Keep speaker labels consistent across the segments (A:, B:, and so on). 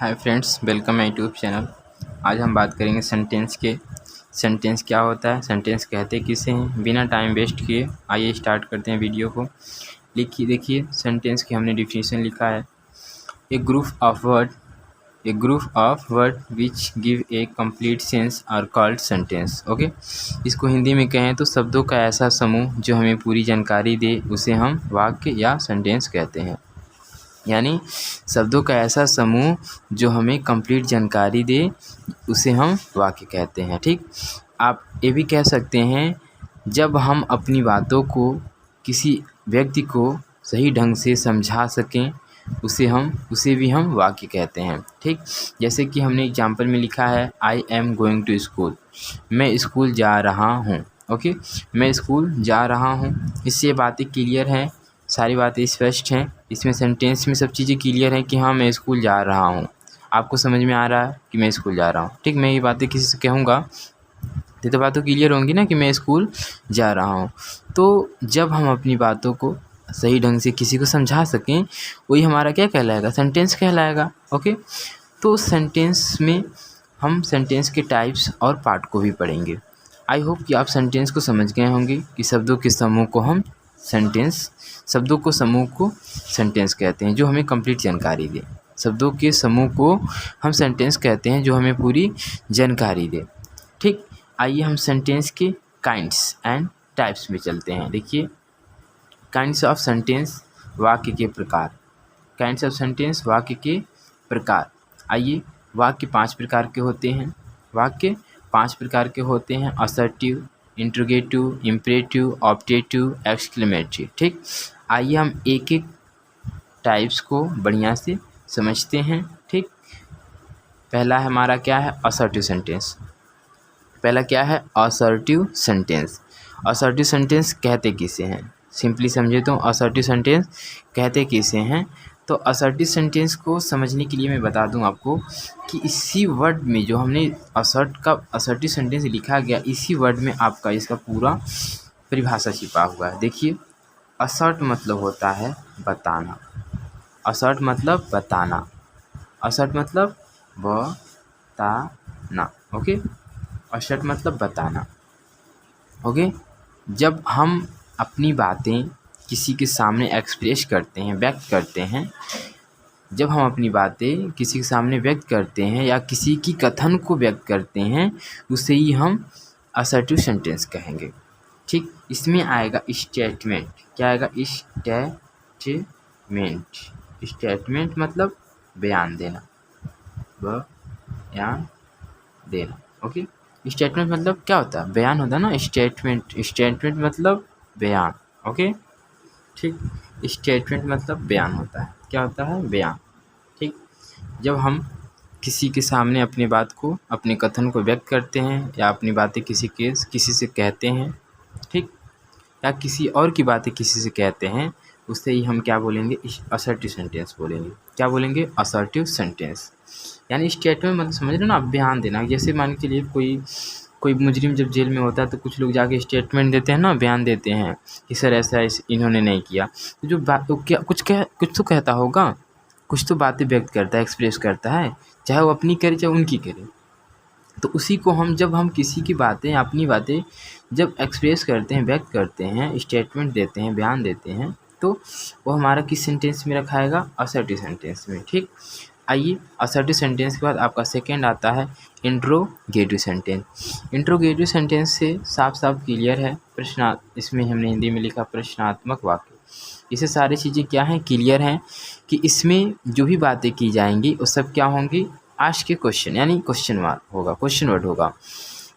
A: Hi friends, welcome my YouTube channel. आज हम बात करेंगे सेंटेंस के। सेंटेंस क्या होता है, सेंटेंस कहते किसे हैं। बिना टाइम वेस्ट किए आइए स्टार्ट करते हैं वीडियो को। देखिए सेंटेंस की हमने डिफिनीशन लिखा है। A group of word which give a complete sense are called sentence. Okay, इसको हिंदी में कहें तो शब्दों का ऐसा समूह जो हमें पूरी जानकारी दे उसे हम वाक्य या सेंटेंस कहते हैं। यानी शब्दों का ऐसा समूह जो हमें कंप्लीट जानकारी दे उसे हम वाक्य कहते हैं। ठीक, आप ये भी कह सकते हैं जब हम अपनी बातों को किसी व्यक्ति को सही ढंग से समझा सकें उसे भी हम वाक्य कहते हैं। ठीक, जैसे कि हमने एग्जाम्पल में लिखा है I am going to school, मैं स्कूल जा रहा हूँ। ओके, मैं स्कूल जा रहा हूँ, इससे बातें क्लियर हैं, सारी बातें स्पष्ट हैं। इसमें सेंटेंस में सब चीज़ें क्लियर हैं कि हाँ मैं स्कूल जा रहा हूँ, आपको समझ में आ रहा है कि मैं स्कूल जा रहा हूँ। ठीक, मैं ये बातें किसी से कहूँगा तो बातें क्लियर होंगी ना कि मैं स्कूल जा रहा हूँ। तो जब हम अपनी बातों को सही ढंग से किसी को समझा सकें वही हमारा क्या कहलाएगा, सेंटेंस कहलाएगा। ओके, तो सेंटेंस में हम सेंटेंस के टाइप्स और पार्ट को भी पढ़ेंगे। आई होप कि आप सेंटेंस को समझ गए होंगे कि शब्दों के समूह को सेंटेंस कहते हैं जो हमें कंप्लीट जानकारी दे। शब्दों के समूह को हम सेंटेंस कहते हैं जो हमें पूरी जानकारी दे। ठीक, आइए हम सेंटेंस के काइंड्स एंड टाइप्स में चलते हैं। देखिए, काइंड्स ऑफ सेंटेंस, वाक्य के प्रकार। काइंड्स ऑफ सेंटेंस, वाक्य के प्रकार। आइए, वाक्य 5 प्रकार के होते हैं। वाक्य 5 प्रकार के होते हैं। Assertive, interrogative, imperative, objective, exclamatory. ठीक, आइए हम एक एक टाइप्स को बढ़िया से समझते हैं। ठीक, पहला हमारा क्या है, असर्टिव सेंटेंस। पहला क्या है, असर्टिव सेंटेंस। असर्टिव सेंटेंस कहते किसे हैं, सिंपली समझे तो असर्टिव सेंटेंस कहते किसे हैं। तो असर्टिव सेंटेंस को समझने के लिए मैं बता दूं आपको कि इसी वर्ड में जो हमने असर्टिव सेंटेंस लिखा गया, इसी वर्ड में आपका इसका पूरा परिभाषा छिपा हुआ है। देखिए, असर्ट मतलब होता है बताना। असर्ट मतलब बताना। असर्ट मतलब बताना। ओके, असर्ट मतलब बताना। ओके, जब हम अपनी बातें किसी के सामने एक्सप्रेस करते हैं, व्यक्त करते हैं, जब हम अपनी बातें किसी के सामने व्यक्त करते हैं या किसी की कथन को व्यक्त करते हैं उसे ही हम असर्टिव सेंटेंस कहेंगे। ठीक, इसमें आएगा स्टेटमेंट। क्या आएगा, स्टेटमेंट। स्टेटमेंट मतलब बयान देना, बयान देना। ओके, स्टेटमेंट मतलब क्या होता है, बयान होता है ना। स्टेटमेंट मतलब बयान। ओके, ठीक, स्टेटमेंट मतलब बयान होता है। क्या होता है, बयान। ठीक, जब हम किसी के सामने अपनी बात को, अपने कथन को व्यक्त करते हैं या अपनी बातें किसी से कहते हैं, ठीक, या किसी और की बातें किसी से कहते हैं, उससे ही हम क्या बोलेंगे, असर्टिव सेंटेंस बोलेंगे। क्या बोलेंगे, असर्टिव सेंटेंस। यानी स्टेटमेंट मतलब समझ रहे हो ना, बयान देना। जैसे मान के लिए कोई मुजरिम जब जेल में होता है तो कुछ लोग जाके स्टेटमेंट देते हैं ना, बयान देते हैं कि सर ऐसा इन्होंने नहीं किया। तो जो बात तो कुछ तो कहता होगा, कुछ तो बातें व्यक्त करता है, एक्सप्रेस करता है, चाहे वो अपनी करे चाहे उनकी करे। तो उसी को जब हम किसी की बातें, अपनी बातें जब एक्सप्रेस करते हैं, व्यक्त करते हैं, स्टेटमेंट देते हैं, बयान देते हैं, तो वो हमारा किस सेंटेंस में रखाएगा, असर्टिव सेंटेंस में। ठीक, आइए, असर्टिव सेंटेंस के बाद आपका सेकंड आता है इंट्रोगेटिव सेंटेंस। इंट्रोगेटिव सेंटेंस से साफ साफ क्लियर है, इसमें हमने हिंदी में लिखा प्रश्नात्मक वाक्य। इससे सारी चीज़ें क्या हैं, क्लियर हैं कि इसमें जो भी बातें की जाएंगी वो सब क्या होंगी, आस्क के क्वेश्चन, यानी क्वेश्चन वर्ड होगा।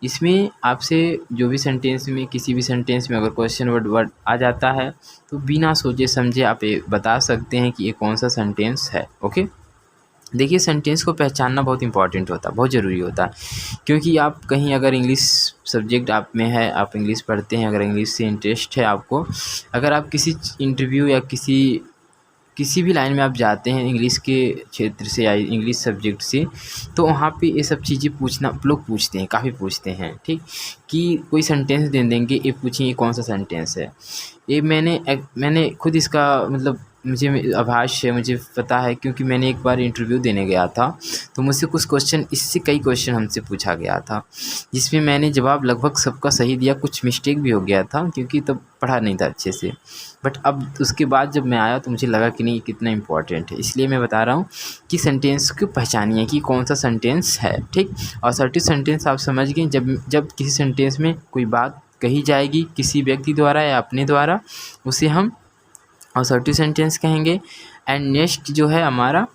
A: इसमें आपसे जो भी सेंटेंस में, किसी भी सेंटेंस में अगर क्वेश्चन वर्ड आ जाता है तो बिना सोचे समझे आप ये बता सकते हैं कि ये कौन सा सेंटेंस है। ओके, देखिए, सेंटेंस को पहचानना बहुत इंपॉर्टेंट होता है, बहुत ज़रूरी होता है। क्योंकि आप कहीं अगर इंग्लिश सब्जेक्ट आप में है, आप इंग्लिश पढ़ते हैं, अगर इंग्लिश से इंटरेस्ट है आपको, अगर आप किसी इंटरव्यू या किसी भी लाइन में आप जाते हैं इंग्लिश के क्षेत्र से या इंग्लिश सब्जेक्ट से, तो वहाँ पे ये सब चीज़ें लोग पूछते हैं, काफ़ी पूछते हैं। ठीक, कि कोई सेंटेंस दे देंगे, ये पूछें ये कौन सा सेंटेंस है। ये मैंने खुद इसका मतलब मुझे आभास है, मुझे पता है, क्योंकि मैंने एक बार इंटरव्यू देने गया था तो मुझसे कुछ क्वेश्चन, इससे कई क्वेश्चन हमसे पूछा गया था जिसमें मैंने जवाब लगभग सबका सही दिया, कुछ मिस्टेक भी हो गया था क्योंकि तब पढ़ा नहीं था अच्छे से। बट अब उसके बाद जब मैं आया तो मुझे लगा कि नहीं, कितना इंपॉर्टेंट है, इसलिए मैं बता रहा हूँ कि सेंटेंस को पहचानिए कि कौन सा सेंटेंस है, ठीक। असर्टिव सेंटेंस आप समझ गए, जब किसी सेंटेंस में कोई बात कही जाएगी किसी व्यक्ति द्वारा या अपने द्वारा, उसे हम असर्टिव सेंटेंस कहेंगे। एंड नेक्स्ट जो है हमारा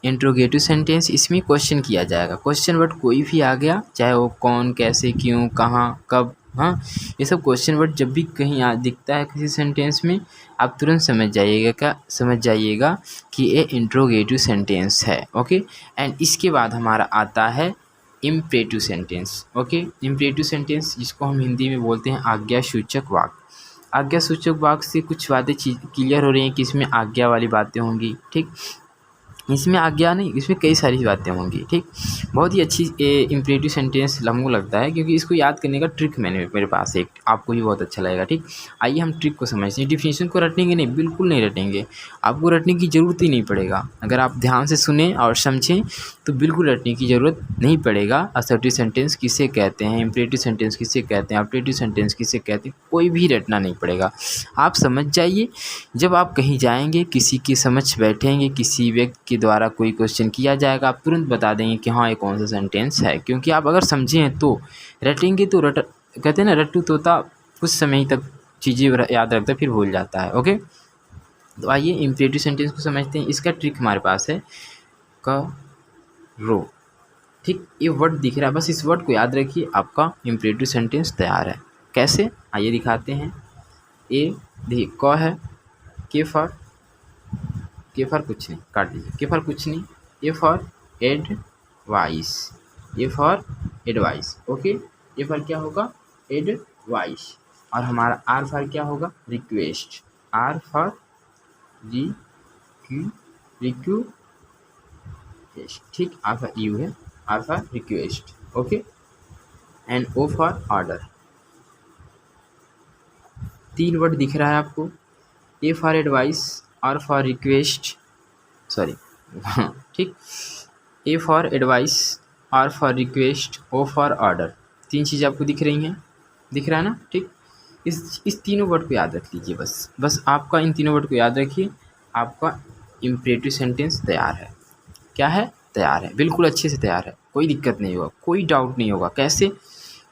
A: इंट्रोगेटिव सेंटेंस, इसमें क्वेश्चन किया जाएगा, क्वेश्चन वर्ड कोई भी आ गया, चाहे वो कौन, कैसे, क्यों, कहाँ, कब, हाँ, ये सब क्वेश्चन वर्ड जब भी कहीं दिखता है किसी सेंटेंस में, आप तुरंत समझ जाइएगा कि ये इंट्रोगेटिव सेंटेंस है। ओके। एंड इसके बाद हमारा आता है imperative sentence. Okay. Imperative sentence जिसको हम हिंदी में बोलते हैं आज्ञा सूचक वाक्य। आज्ञा सूचक वाक्य से कुछ बातें क्लियर हो रही हैं कि इसमें आज्ञा वाली बातें होंगी, ठीक। इसमें आज्ञा नहीं, इसमें कई सारी बातें होंगी, ठीक। बहुत ही अच्छी इम्परेटिव सेंटेंस हमको लगता है, क्योंकि इसको याद करने का ट्रिक मेरे पास है एक, आपको भी बहुत अच्छा लगेगा, ठीक। आइए हम ट्रिक को समझते हैं। डिफिनेशन को रटेंगे नहीं, बिल्कुल नहीं रटेंगे, आपको रटने की ज़रूरत ही नहीं पड़ेगा। अगर आप ध्यान से सुने और समझें तो बिल्कुल रटने की ज़रूरत नहीं पड़ेगा। असर्टिव सेंटेंस किसे कहते हैं, इम्परेटिव सेंटेंस किसे कहते हैं, ऑब्जेक्टिव सेंटेंस किसे कहते हैं, कोई भी रटना नहीं पड़ेगा, आप समझ जाइए। जब आप कहीं जाएंगे, किसी के समक्ष बैठेंगे, किसी व्यक्ति के द्वारा कोई क्वेश्चन किया जाएगा, आप तुरंत बता देंगे कि हाँ ये कौन सा सेंटेंस है, क्योंकि आप अगर समझें तो रटेंगे तो कहते हैं ना, रट्टू तोता कुछ समय तक चीज़ें याद रखता फिर भूल जाता है। ओके। तो आइए इम्परेटिव सेंटेंस को समझते हैं। इसका ट्रिक हमारे पास है करो, ठीक। ये वर्ड दिख रहा है, बस इस वर्ड को याद रखिए, आपका इम्परेटिव सेंटेंस तैयार है। कैसे, आइए दिखाते हैं। देखिए क है, के फॉर कुछ नहीं, काट दीजिए, के फॉर कुछ नहीं, a for advice, a for advice. Okay. A for क्या होगा, एडवाइस। और हमारा आर फॉर क्या होगा, रिक्वेस्ट, आर फॉर रिक्वेस्ट, ठीक। आर फॉर यू है, R for request. Okay. And O for order. 3 word दिख रहा है आपको, a for advice, R for request, sorry ठीक, a for advice, R for request, O for order. 3 चीज़ें आपको दिख रही हैं, दिख रहा है ना, ठीक। इस तीनों वर्ड को याद रख लीजिए, बस आपका इन तीनों वर्ड को याद रखिए, आपका इम्परेटिव सेंटेंस तैयार है। क्या है, तैयार है, बिल्कुल अच्छे से तैयार है, कोई दिक्कत नहीं होगा, कोई डाउट नहीं होगा। कैसे,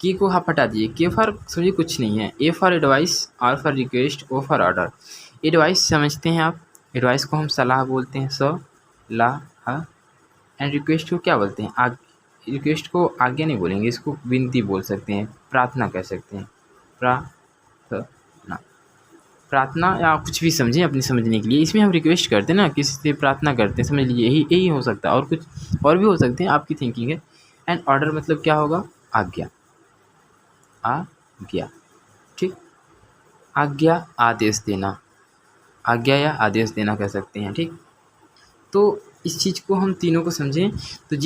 A: की को आप हटा दीजिए, के फॉर समझिए कुछ नहीं है, A for advice, R for request, O for order. Advice समझते हैं आप, एडवाइस को हम सलाह बोलते हैं, सलाह। एंड रिक्वेस्ट को क्या बोलते हैं, रिक्वेस्ट को आज्ञा नहीं बोलेंगे, इसको विनती बोल सकते हैं, प्रार्थना कह सकते हैं, प्रार्थना या कुछ भी समझें अपनी समझने के लिए। इसमें हम रिक्वेस्ट करते हैं ना, किसी से प्रार्थना करते हैं, समझ लीजिए यही हो सकता है, और कुछ और भी हो सकते हैं, आपकी थिंकिंग है। एंड ऑर्डर मतलब क्या होगा, आज्ञा, ठीक। आज्ञा, आदेश देना, आज्ञा या आदेश देना कह सकते हैं, ठीक। तो इस चीज़ को हम तीनों को समझें तो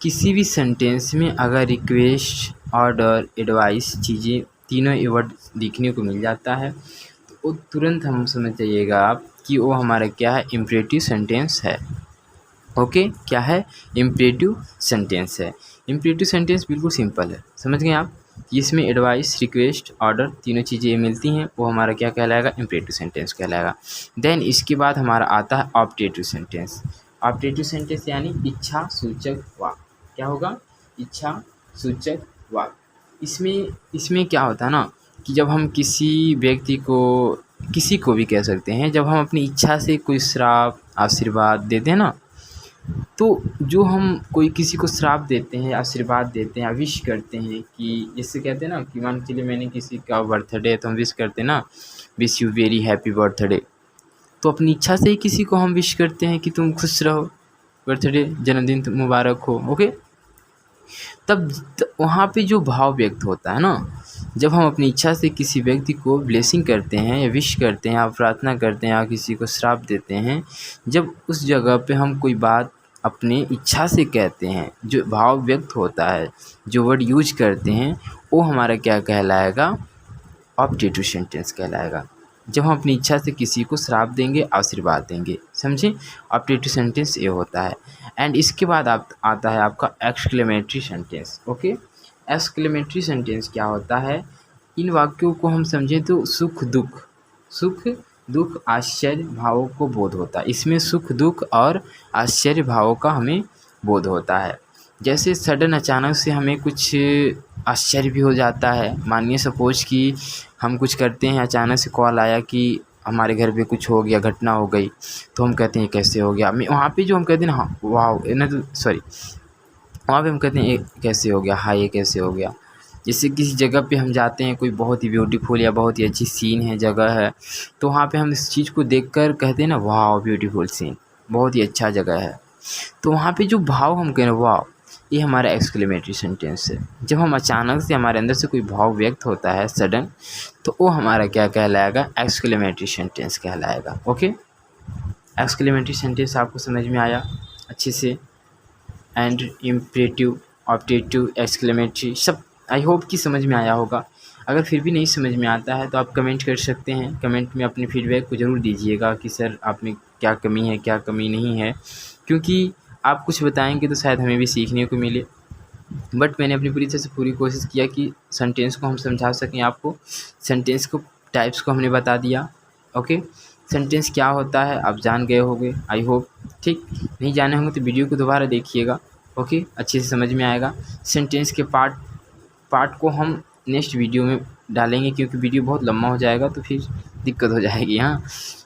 A: किसी भी सेंटेंस में अगर रिक्वेस्ट, ऑर्डर, एडवाइस चीज़ें तीनों वर्ड दिखने को मिल जाता है तो वो तुरंत हम समझ जाइएगा आप कि वो हमारा क्या है, इम्परेटिव सेंटेंस है। ओके। क्या है, इम्परेटिव सेंटेंस है। इम्परेटिव सेंटेंस बिल्कुल सिंपल है, समझ गए आप। इसमें एडवाइस, रिक्वेस्ट, ऑर्डर तीनों चीज़ें मिलती हैं, वो हमारा क्या कहलाएगा, इम्परेटिव सेंटेंस कहलाएगा। देन इसके बाद हमारा आता है ऑब्जेक्टिव सेंटेंस। ऑब्जेक्टिव सेंटेंस यानी इच्छा सूचक वाक्य। क्या होगा, इच्छा सूचक वाक्य। इसमें क्या होता है ना कि जब हम किसी व्यक्ति को, किसी को भी कह सकते हैं, जब हम अपनी इच्छा से कोई श्राप, आशीर्वाद देते हैं ना, तो जो हम कोई किसी को श्राप देते हैं, आशीर्वाद देते हैं, विश करते हैं, कि जिससे कहते हैं ना कि मान के चलिए मैंने किसी का बर्थडे है तो हम विश करते हैं ना, wish you very happy birthday. तो अपनी इच्छा से ही किसी को हम विश करते हैं कि तुम खुश रहो, बर्थडे, जन्मदिन मुबारक हो। ओके। तब वहाँ पे जो भाव व्यक्त होता है ना, जब हम अपनी इच्छा से किसी व्यक्ति को ब्लेसिंग करते हैं या विश करते हैं या प्रार्थना करते हैं या किसी को श्राप देते हैं, जब उस जगह पे हम कोई बात अपनी इच्छा से कहते हैं, जो भाव व्यक्त होता है, जो वर्ड यूज करते हैं, वो हमारा क्या कहलाएगा, ऑब्जेक्टिव सेंटेंस कहलाएगा। जब हम अपनी इच्छा से किसी को श्राप देंगे, आशीर्वाद देंगे। समझे? ऑब्जेक्टिव सेंटेंस ये होता है। एंड इसके बाद आता है आपका exclamatory sentence. Okay, exclamatory sentence क्या होता है? इन वाक्यों को हम समझें तो सुख दुख आश्चर्य भावों को बोध होता है। इसमें सुख दुख और आश्चर्य भावों का हमें बोध होता है। जैसे सडन अचानक से हमें कुछ आश्चर्य भी हो जाता है। मानिए सपोज कि हम कुछ करते हैं, अचानक से कॉल आया कि हमारे घर पे कुछ हो गया, घटना हो गई, तो हम कहते हैं कैसे हो गया। वहाँ पे जो हम कहते हैं ना, हाँ वाह ना, तो सॉरी, वहाँ पे हम कहते हैं ये कैसे हो गया, हाँ ये कैसे हो गया। जैसे किसी जगह पे हम जाते हैं, कोई बहुत ही ब्यूटीफुल या बहुत ही अच्छी सीन है, जगह है, तो वहाँ पे हम इस चीज़ को देखकर कहते हैं ना, वाह ब्यूटीफुल सीन, बहुत ही अच्छा जगह है। तो वहाँ पे जो भाव हम कह रहे हैं वाह, ये हमारा एक्सक्लेमेटरी सेंटेंस है। जब हम अचानक से हमारे अंदर से कोई भाव व्यक्त होता है सडन, तो वो हमारा क्या कहलाएगा? एक्सक्लेमेटरी सेंटेंस कहलाएगा। ओके, एक्सक्लेमेटरी सेंटेंस आपको समझ में आया अच्छे से? एंड इम्परेटिव, ऑब्जेक्टिव, एक्सक्लेमेटरी सब आई होप कि समझ में आया होगा। अगर फिर भी नहीं समझ में आता है तो आप कमेंट कर सकते हैं। कमेंट में अपने फीडबैक को ज़रूर दीजिएगा कि सर आप में क्या कमी है, क्या कमी नहीं है, क्योंकि आप कुछ बताएंगे तो शायद हमें भी सीखने को मिले। बट मैंने अपनी पूरी तरह से पूरी कोशिश किया कि सेंटेंस को हम समझा सकें आपको। सेंटेंस को टाइप्स को हमने बता दिया। ओके, सेंटेंस क्या होता है आप जान गए होंगे आई होप। ठीक, नहीं जाने होंगे तो वीडियो को दोबारा देखिएगा। ओके, अच्छे से समझ में आएगा। सेंटेंस के पार्ट को हम नेक्स्ट वीडियो में डालेंगे, क्योंकि वीडियो बहुत लंबा हो जाएगा तो फिर दिक्कत हो जाएगी। हाँ,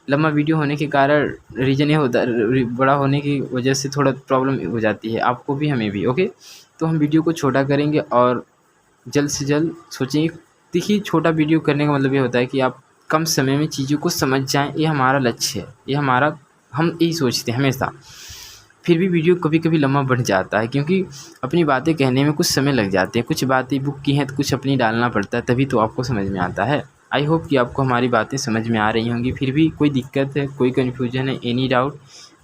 A: लंबा वीडियो होने के कारण रीज़न ये होता है, बड़ा होने की वजह से थोड़ा प्रॉब्लम हो जाती है आपको भी हमें भी। ओके, तो हम वीडियो को छोटा करेंगे और जल्द से जल्द सोचेंगे। देखिए, छोटा वीडियो करने का मतलब ये होता है कि आप कम समय में चीज़ों को समझ जाएँ, ये हमारा लक्ष्य है, ये हमारा, हम यही सोचते हैं हमेशा। फिर भी वीडियो कभी कभी लंबा बढ़ जाता है, क्योंकि अपनी बातें कहने में कुछ समय लग जाते हैं। कुछ बातें बुक की हैं तो कुछ अपनी डालना पड़ता है, तभी तो आपको समझ में आता है। आई होप कि आपको हमारी बातें समझ में आ रही होंगी। फिर भी कोई दिक्कत है, कोई कन्फ्यूजन है, एनी डाउट,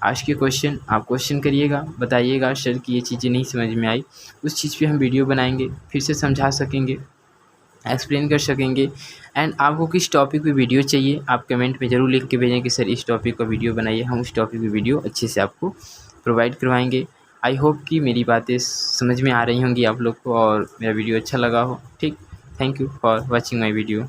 A: आज के क्वेश्चन आप क्वेश्चन करिएगा, बताइएगा सर कि ये चीज़ें नहीं समझ में आई। उस चीज़ पे हम वीडियो बनाएंगे, फिर से समझा सकेंगे, एक्सप्लेन कर सकेंगे। एंड आपको किस टॉपिक पे वीडियो चाहिए आप कमेंट में ज़रूर लिख के भेजें कि सर इस टॉपिक का वीडियो बनाइए। हम उस टॉपिक पे वीडियो अच्छे से आपको प्रोवाइड करवाएंगे। आई होप कि मेरी बातें समझ में आ रही होंगी आप लोग को और मेरा वीडियो अच्छा लगा हो। ठीक, thank you for watching my video.